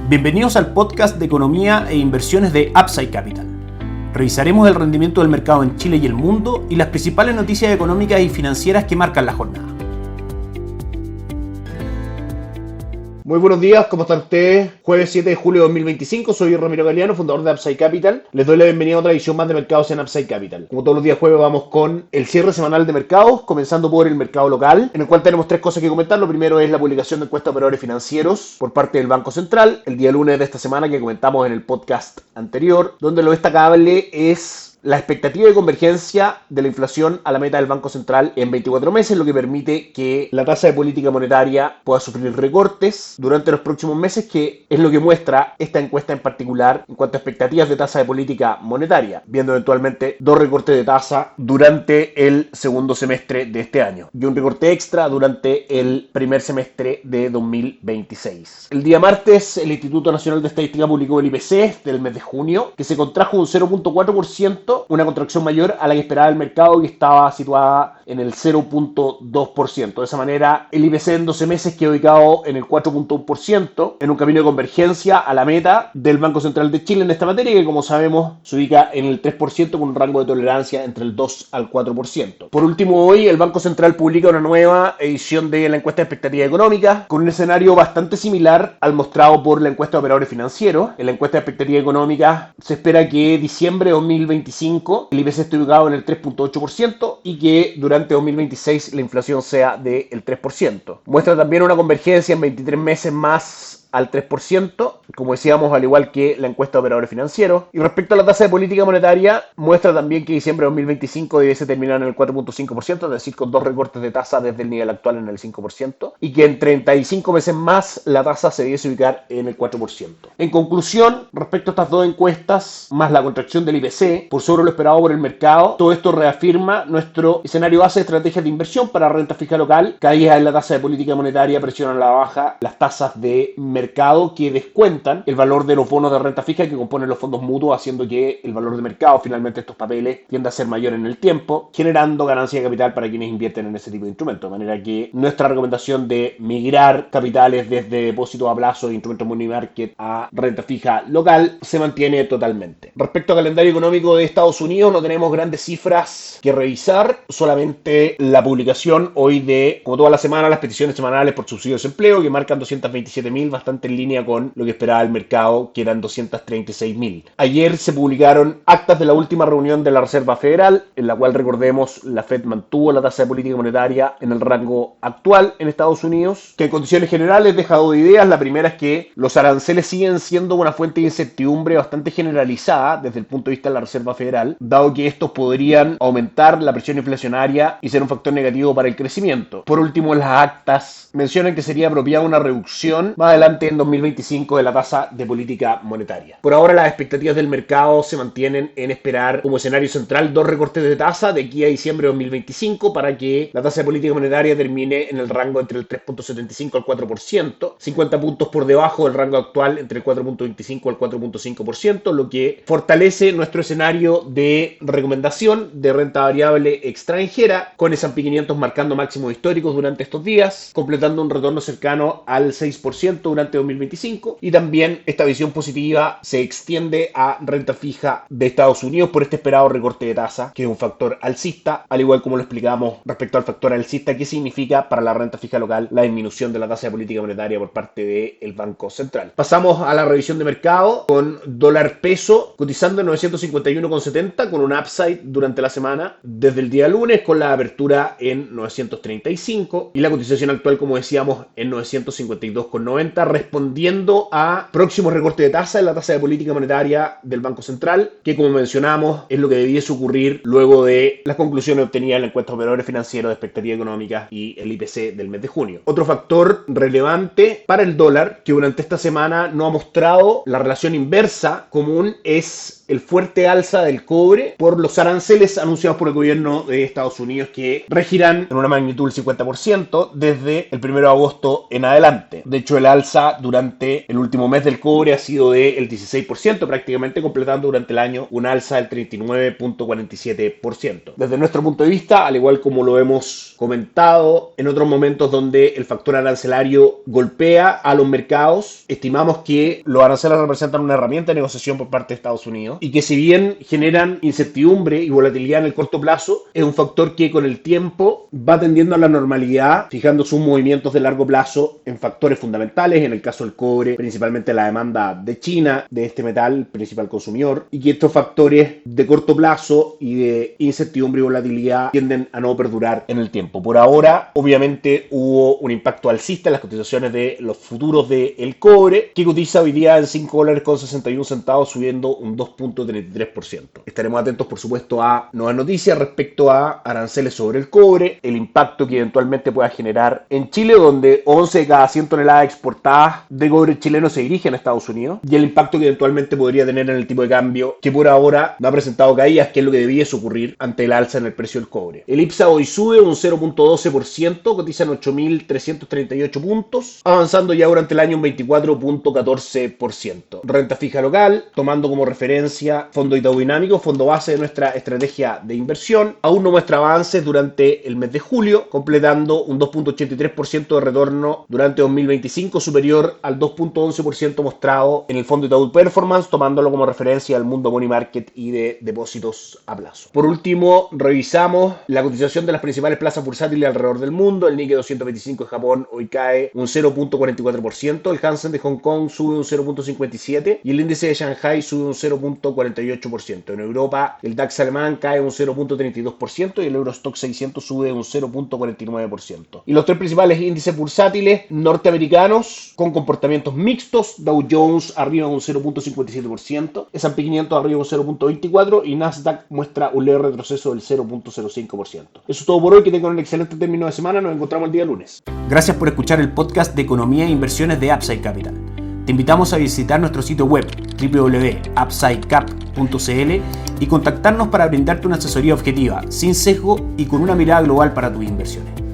Bienvenidos al podcast de economía e inversiones de Upside Capital. Revisaremos el rendimiento del mercado en Chile y el mundo y las principales noticias económicas y financieras que marcan la jornada. Muy buenos días, ¿cómo están ustedes? Jueves 7 de julio de 2025, soy Ramiro Galeano, fundador de Upside Capital. Les doy la bienvenida a otra edición más de mercados en Upside Capital. Como todos los días jueves vamos con el cierre semanal de mercados, comenzando por el mercado local, en el cual tenemos tres cosas que comentar. Lo primero es la publicación de encuesta de operadores financieros por parte del Banco Central, el día lunes de esta semana que comentamos en el podcast anterior, donde lo destacable es la expectativa de convergencia de la inflación a la meta del Banco Central en 24 meses, lo que permite que la tasa de política monetaria pueda sufrir recortes durante los próximos meses, que es lo que muestra esta encuesta en particular en cuanto a expectativas de tasa de política monetaria, viendo eventualmente dos recortes de tasa durante el segundo semestre de este año y un recorte extra durante el primer semestre de 2026. El día martes, el Instituto Nacional de Estadística publicó el IPC del mes de junio, que se contrajo un 0.4%, una contracción mayor a la que esperaba el mercado, que estaba situada en el 0.2%. De esa manera, el IPC en 12 meses quedó ubicado en el 4.1%, en un camino de convergencia a la meta del Banco Central de Chile en esta materia, que como sabemos se ubica en el 3% con un rango de tolerancia entre el 2 al 4%. Por último, hoy el Banco Central publica una nueva edición de la encuesta de expectativa económica, con un escenario bastante similar al mostrado por la encuesta de operadores financieros. En la encuesta de expectativa económica se espera que diciembre de 2025 el IPC esté ubicado en el 3.8% y que durante 2026 la inflación sea del 3%. Muestra también una convergencia en 23 meses más al 3%, como decíamos, al igual que la encuesta de operadores financieros. Y respecto a la tasa de política monetaria, muestra también que diciembre de 2025 debiese terminar en el 4.5%, es decir, con dos recortes de tasa desde el nivel actual en el 5%, y que en 35 meses más la tasa se debiese ubicar en el 4%. En conclusión, respecto a estas dos encuestas, más la contracción del IPC, por sobre lo esperado por el mercado, todo esto reafirma nuestro escenario base de estrategias de inversión para renta fija local. Caídas en la tasa de política monetaria presionan a la baja las tasas de mercado que descuentan el valor de los bonos de renta fija que componen los fondos mutuos, haciendo que el valor de mercado, finalmente estos papeles, tienda a ser mayor en el tiempo, generando ganancia de capital para quienes invierten en ese tipo de instrumentos. De manera que nuestra recomendación de migrar capitales desde depósitos a plazo de instrumentos money market a renta fija local se mantiene totalmente. Respecto al calendario económico de Estados Unidos, no tenemos grandes cifras que revisar, solamente la publicación hoy de, como toda la semana, las peticiones semanales por subsidio de desempleo, que marcan 227.000, bastante en línea con lo que esperaba el mercado, que eran 236.000. Ayer se publicaron actas de la última reunión de la Reserva Federal, en la cual, recordemos, la Fed mantuvo la tasa de política monetaria en el rango actual en Estados Unidos, que en condiciones generales deja dos ideas. La primera es que los aranceles siguen siendo una fuente de incertidumbre bastante generalizada desde el punto de vista de la Reserva Federal, dado que estos podrían aumentar la presión inflacionaria y ser un factor negativo para el crecimiento. Por último, las actas mencionan que sería apropiada una reducción más adelante en 2025 de la tasa de política monetaria. Por ahora, las expectativas del mercado se mantienen en esperar como escenario central dos recortes de tasa de aquí a diciembre de 2025 para que la tasa de política monetaria termine en el rango entre el 3.75 al 4%, 50 puntos por debajo del rango actual entre el 4.25 al 4.5%, lo que fortalece nuestro escenario de recomendación de renta variable extranjera, con S&P 500 marcando máximos históricos durante estos días, completando un retorno cercano al 6% durante 2025, y también esta visión positiva se extiende a renta fija de Estados Unidos por este esperado recorte de tasa, que es un factor alcista, al igual como lo explicamos respecto al factor alcista, que significa para la renta fija local la disminución de la tasa de política monetaria por parte del Banco Central. Pasamos a la revisión de mercado con dólar peso cotizando en 951,70 con un upside durante la semana desde el día lunes, con la apertura en 935 y la cotización actual, como decíamos, en 952,90, respondiendo a próximos recortes de tasa en la tasa de política monetaria del Banco Central, que, como mencionamos, es lo que debiese ocurrir luego de las conclusiones obtenidas en la encuesta de operadores financieros de expectativa económica y el IPC del mes de junio. Otro factor relevante para el dólar que durante esta semana no ha mostrado la relación inversa común es el fuerte alza del cobre por los aranceles anunciados por el gobierno de Estados Unidos, que regirán en una magnitud del 50% desde el 1 de agosto en adelante. De hecho, el alza alza durante el último mes del cobre ha sido del 16%, prácticamente completando durante el año una alza del 39.47%. Desde nuestro punto de vista, al igual como lo hemos comentado en otros momentos donde el factor arancelario golpea a los mercados, estimamos que los aranceles representan una herramienta de negociación por parte de Estados Unidos y que si bien generan incertidumbre y volatilidad en el corto plazo, es un factor que con el tiempo va tendiendo a la normalidad, fijando sus movimientos de largo plazo en factores fundamentales, en el caso del cobre, principalmente la demanda de China, de este metal, principal consumidor, y que estos factores de corto plazo y de incertidumbre y volatilidad tienden a no perdurar en el tiempo. Por ahora, obviamente, hubo un impacto alcista en las cotizaciones de los futuros del cobre, que cotiza hoy día en $5.61, subiendo un 2.33%. Estaremos atentos, por supuesto, a nuevas noticias respecto a aranceles sobre el cobre, el impacto que eventualmente pueda generar en Chile, donde 11 de cada 100 toneladas exportadas de cobre chileno se dirigen a Estados Unidos, y el impacto que eventualmente podría tener en el tipo de cambio, que por ahora no ha presentado caídas, que es lo que debiese ocurrir ante el alza en el precio del cobre. El IPSA hoy sube un 0.12%, cotiza en 8.338 puntos, avanzando ya durante el año un 24.14%. Renta fija local, tomando como referencia Fondo Itaú Dinámico, fondo base de nuestra estrategia de inversión, aún no muestra avances durante el mes de julio, completando un 2.83% de retorno durante 2025, superior al 2.11% mostrado en el Fondo Itaú Performance, tomándolo como referencia al mundo money market y de depósitos a plazo. Por último, revisamos la cotización de las principales plazas bursátiles alrededor del mundo. El Nikkei 225 de Japón hoy cae un 0.44%, el Hansen de Hong Kong sube un 0.57% y el índice de Shanghai sube un 0.48%. En Europa, el DAX alemán cae un 0.32% y el Eurostock 600 sube un 0.49%. Y los tres principales índices bursátiles norteamericanos con comportamientos mixtos: Dow Jones arriba un 0.57%, S&P 500 arriba un 0.24% y Nasdaq muestra un leve retroceso del 0.05%. Eso es todo por hoy, que tengan un excelente término de semana, nos encontramos el día lunes. Gracias por escuchar el podcast de Economía e Inversiones de Upside Capital. Te invitamos a visitar nuestro sitio web www.upsidecap.cl y contactarnos para brindarte una asesoría objetiva, sin sesgo y con una mirada global para tus inversiones.